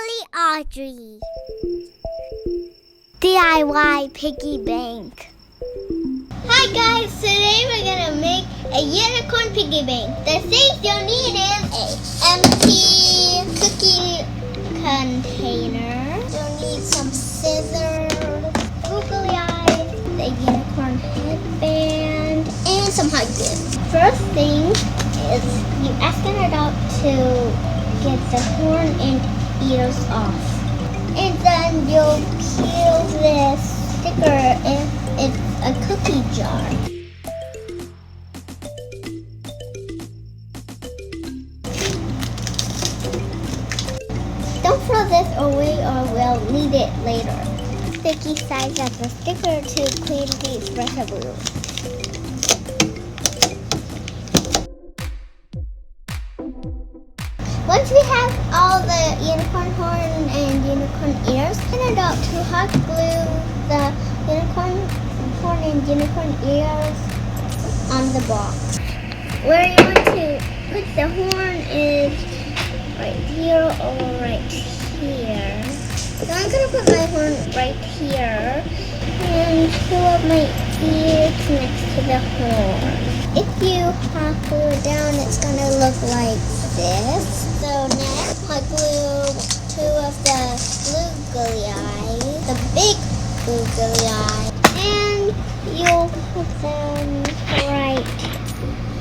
Silly Audrey. DIY Piggy Bank. Hi guys, today we're gonna make a unicorn piggy bank. The things you'll need is an empty cookie container. You'll need some scissors, googly eyes, the unicorn headband, and some hot glue. First thing is you ask an adult to get the horn and ears off. And then you'll peel this sticker if it's a cookie jar. Don't throw this away or we'll need it later. Sticky sides of the sticker to clean the espresso glue. Once we have all the unicorn horn and unicorn ears, an adult to hot glue the unicorn horn and unicorn ears on the box. Where you want to put the horn is right here or right here. So I'm going to put my horn right here and fill up my ears next to the horn. If you hot glue it down, it's going to look like this. So next, I glue two of the googly eyes, the big googly eye, and you'll put them right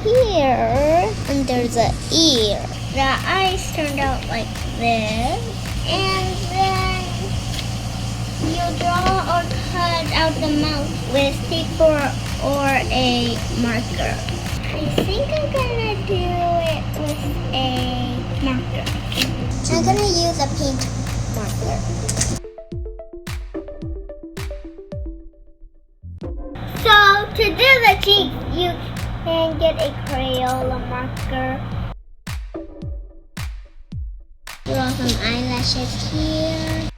here under the ear. The eyes turned out like this, and then you draw or cut out the mouth with tape or a marker. I think I'm gonna do it with a marker. I'm gonna use a pink marker. So to do the cheeks, you can get a Crayola marker. Draw some eyelashes here.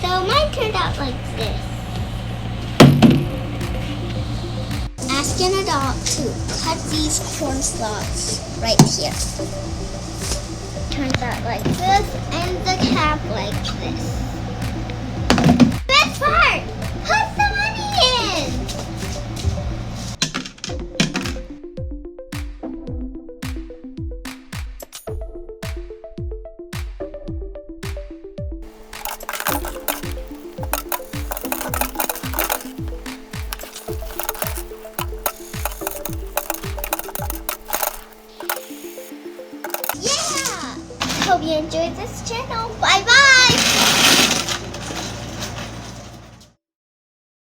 So mine turned out like this. Ask an adult to cut these corn stalks right here. Turns out like this, and the cap like this. Best part! Put the money in! Hope you enjoyed this channel. Bye bye!